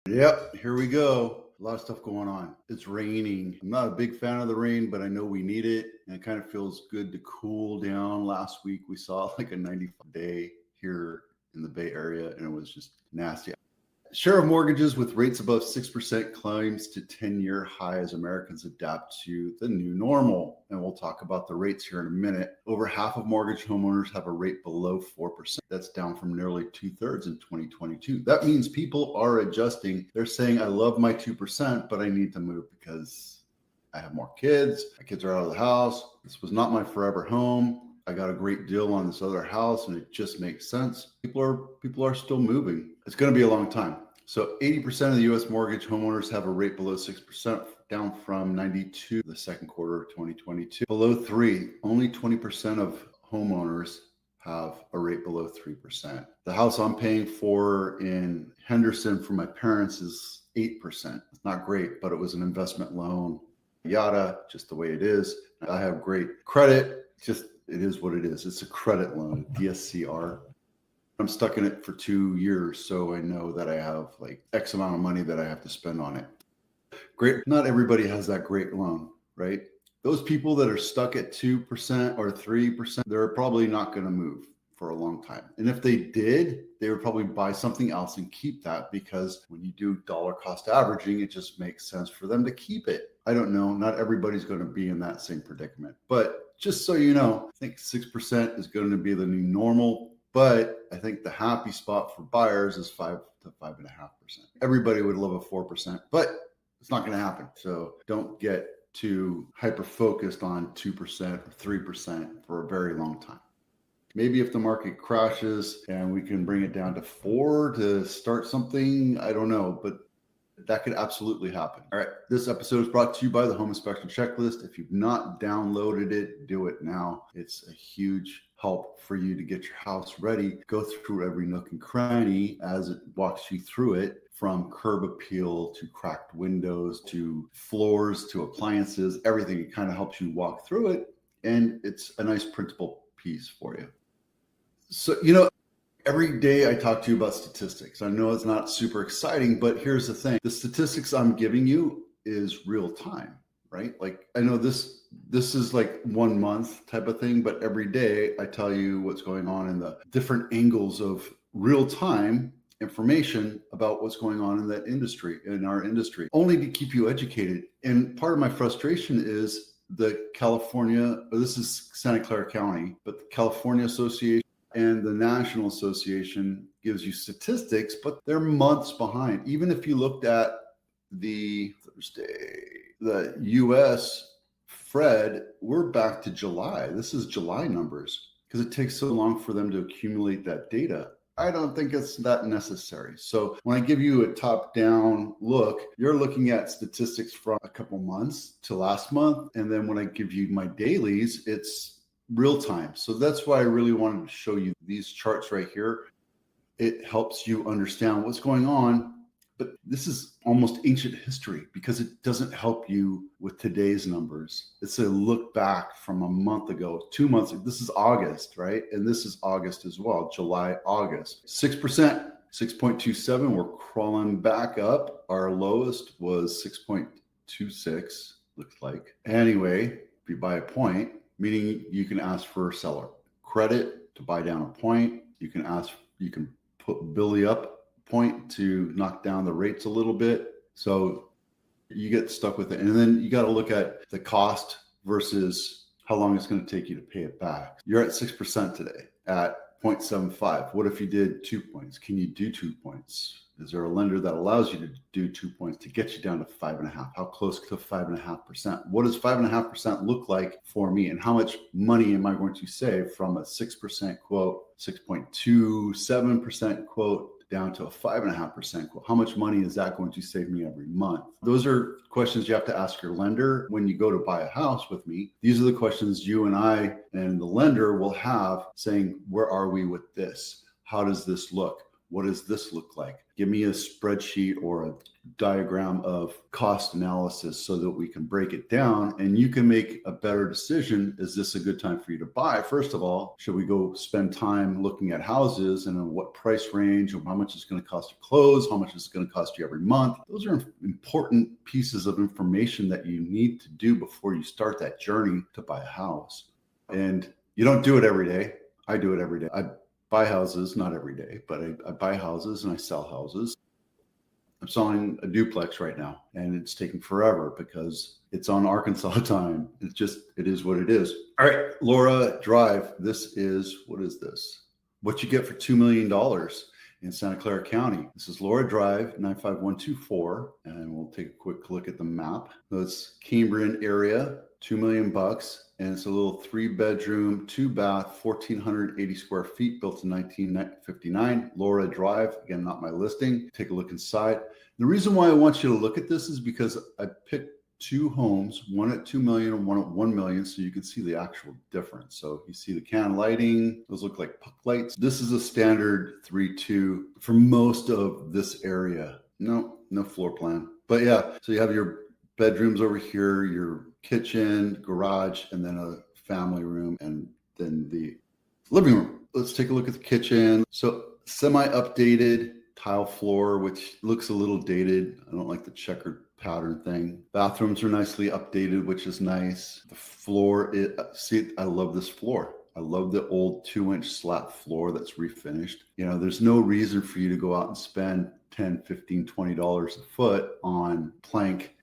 Yep, here we go. A lot of stuff going on. It's raining. I'm not a big fan of the rain, but I know we need it. And it kind of feels good to cool down. Last week we saw like a 95 day here in the Bay Area, and it was just nasty. Share of mortgages with rates above 6% climbs to 10-year high as Americans adapt to the new normal. And we'll talk about the rates here in a minute. Over half of mortgage homeowners have a rate below 4%. That's down from nearly 2/3 in 2022. That means people are adjusting. They're saying, I love my 2%, but I need to move because I have more kids. My kids are out of the house. This was not my forever home. I got a great deal on this other house and it just makes sense. People are still moving. It's going to be a long time. So 80% of the US mortgage homeowners have a rate below 6%, down from 92 the second quarter of 2022. Below 3, only 20% of homeowners have a rate below 3%. The house I'm paying for in Henderson for my parents is 8%. It's not great, but it was an investment loan. Yada, just the way it is. I have great credit. It is what it is. It's a credit loan, DSCR. I'm stuck in it for 2 years, so I know that I have like X amount of money that I have to spend on it. Great. Not everybody has that great loan, right? Those people that are stuck at 2% or 3%, they're probably not going to move for a long time. And if they did, they would probably buy something else and keep that, because when you do dollar cost averaging, it just makes sense for them to keep it. I don't know. Not everybody's going to be in that same predicament. But just so you know, I think 6% is going to be the new normal. But I think the happy spot for buyers is 5 to 5.5%. Everybody would love a 4%, but it's not going to happen. So don't get too hyper focused on 2% or 3% for a very long time. Maybe if the market crashes and we can bring it down to 4 to start something, I don't know, but that could absolutely happen. All right. This episode is brought to you by the Home Inspection Checklist. If you've not downloaded it, do it now. It's a huge help for you to get your house ready. Go through every nook and cranny as it walks you through it, from curb appeal to cracked windows to floors to appliances, everything. It kind of helps you walk through it. And it's a nice printable piece for you. So, every day I talk to you about statistics. I know it's not super exciting, but here's the thing. The statistics I'm giving you is real time, right? Like, I know this is like 1 month type of thing, but every day I tell you what's going on in the different angles of real time information about what's going on in that industry, in our industry, only to keep you educated. And part of my frustration is this is Santa Clara County, but the California Association and the National Association gives you statistics, but they're months behind. Even if you looked at the US Fred, we're back to July. This is July numbers because it takes so long for them to accumulate that data. I don't think it's that necessary. So when I give you a top-down look, you're looking at statistics from a couple months to last month. And then when I give you my dailies, it's real time. So that's why I really wanted to show you these charts right here. It helps you understand what's going on. But this is almost ancient history because it doesn't help you with today's numbers. It's a look back from a month ago, 2 months. This is August, right? And this is August as well, July, August. 6%, 6.27. We're crawling back up. Our lowest was 6.26, looks like. Anyway, if you buy a point, meaning you can ask for seller credit to buy down a point. You can put Billy up point to knock down the rates a little bit. So you get stuck with it. And then you got to look at the cost versus how long it's going to take you to pay it back. You're at 6% today at 0.75. What if you did 2 points? Can you do 2 points? Is there a lender that allows you to do 2 points to get you down to 5.5? How close to 5.5%? What does 5.5% look like for me? And how much money am I going to save from a 6% quote, 6.27% quote, down to a 5.5% quote? How much money is that going to save me every month? Those are questions you have to ask your lender when you go to buy a house with me. These are the questions you and I and the lender will have, saying, where are we with this? How does this look? What does this look like? Give me a spreadsheet or a diagram of cost analysis so that we can break it down and you can make a better decision. Is this a good time for you to buy? First of all, should we go spend time looking at houses and in what price range, or how much it's going to cost to close, how much it's going to cost you every month? Those are important pieces of information that you need to do before you start that journey to buy a house. And you don't do it every day. I do it every day. I buy houses, not every day, but I buy houses and I sell houses. I'm selling a duplex right now, and it's taking forever because it's on Arkansas time. It is what it is. All right, Laura Drive. This is, what is this? What you get for $2 million in Santa Clara County. This is Laura Drive, 95124, and we'll take a quick look at the map. So it's Cambrian area, $2 million bucks. And it's a little 3-bedroom, 2-bath, 1,480 square feet, built in 1959. Laura Drive, again, not my listing. Take a look inside. The reason why I want you to look at this is because I picked 2 homes, one at $2 million and one at $1 million, so you can see the actual difference. So you see the can lighting, those look like puck lights. This is a standard 3-2 for most of this area. No floor plan. But yeah, so you have your bedrooms over here, your kitchen, garage, and then a family room, and then the living room. Let's take a look at the kitchen. So semi-updated tile floor, which looks a little dated. I don't like the checkered pattern thing. Bathrooms are nicely updated, which is nice. The floor, I love this floor. I love the old 2-inch slat floor that's refinished. There's no reason for you to go out and spend $10, $15, $20 a foot on plank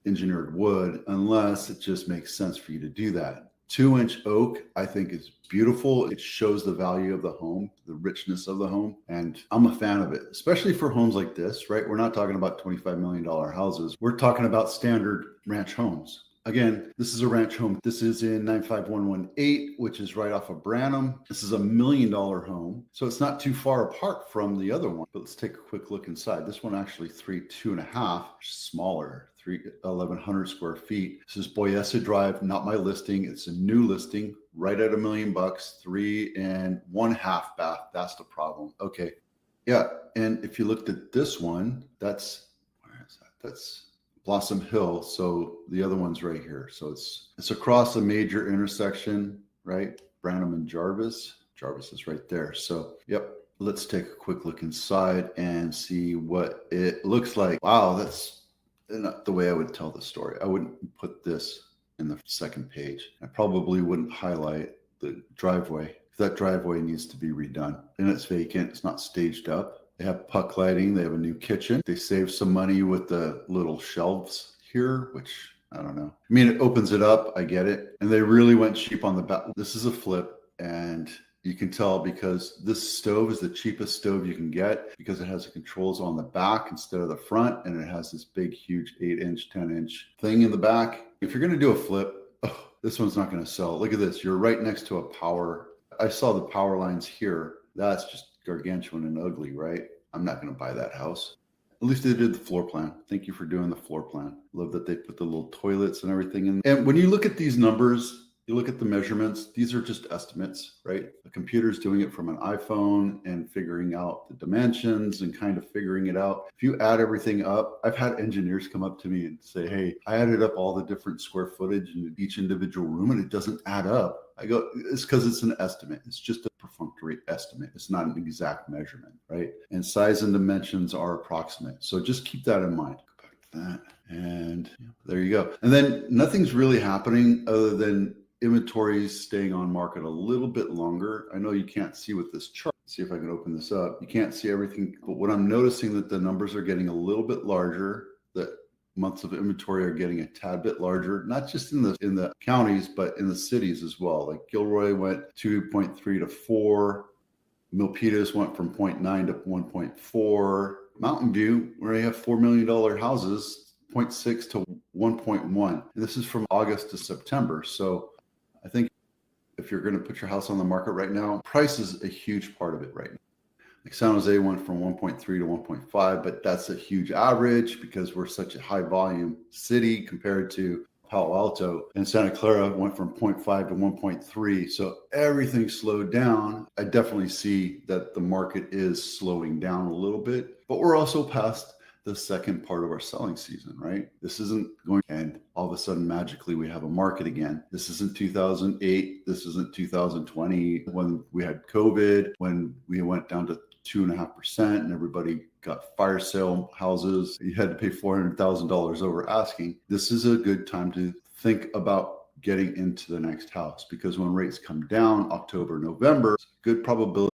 engineered wood unless it just makes sense for you to do that. 2-inch oak, I think, is beautiful. It shows the value of the home, the richness of the home, and I'm a fan of it, especially for homes like this, right? We're not talking about $25 million houses. We're talking about standard ranch homes. Again, this is a ranch home. This is in 95118, which is right off of Branham. This is $1 million home, so it's not too far apart from the other one. But let's take a quick look inside. This one actually 2.5, smaller, 1,100 square feet. This is Boyessa Drive, not my listing. It's a new listing, right at $1 million bucks, 3.5 bath. That's the problem. Okay, yeah. And if you looked at this one, where is that? That's Blossom Hill. So the other one's right here. So it's across a major intersection, right? Branham and Jarvis. Jarvis is right there. So, yep. Let's take a quick look inside and see what it looks like. Wow, that's not the way I would tell the story. I wouldn't put this in the second page. I probably wouldn't highlight the driveway. That driveway needs to be redone. And it's vacant. It's not staged up. They have puck lighting. They have a new kitchen. They saved some money with the little shelves here, which I don't know. I mean, it opens it up. I get it. And they really went cheap on the back. This is a flip, and you can tell because this stove is the cheapest stove you can get because it has the controls on the back instead of the front, and it has this big, huge 8-inch, 10-inch thing in the back. If you're going to do a flip, this one's not going to sell. Look at this. You're right next to a power. I saw the power lines here. That's just gargantuan and ugly, right? I'm not going to buy that house. At least they did the floor plan. Thank you for doing the floor plan. Love that they put the little toilets and everything in. And when you look at these numbers, you look at the measurements, these are just estimates, right? The computer's doing it from an iPhone and figuring out the dimensions and kind of figuring it out. If you add everything up, I've had engineers come up to me and say, hey, I added up all the different square footage in each individual room and it doesn't add up. I go, it's because it's an estimate. It's just a perfunctory estimate. It's not an exact measurement, right? And size and dimensions are approximate. So just keep that in mind. Go back to that. And there you go. And then nothing's really happening other than inventories staying on market a little bit longer. I know you can't see with this chart. See if I can open this up. You can't see everything, but what I'm noticing that the numbers are getting a little bit larger. The months of inventory are getting a tad bit larger, not just in the counties, but in the cities as well. Like Gilroy went 2.3 to 4. Milpitas went from 0.9 to 1.4. Mountain View, where you have $4 million houses, 0.6 to 1.1. And this is from August to September. So I think if you're going to put your house on the market right now, price is a huge part of it right now. Like San Jose went from 1.3 to 1.5, but that's a huge average because we're such a high volume city compared to Palo Alto, and Santa Clara went from 0.5 to 1.3. So everything slowed down. I definitely see that the market is slowing down a little bit, but we're also past the second part of our selling season, right? This isn't going to end all of a sudden magically we have a market again. This isn't 2008. This isn't 2020 when we had COVID, when we went down to 2.5% and everybody got fire sale houses. You had to pay $400,000 over asking. This is a good time to think about getting into the next house, because when rates come down October, November, good probability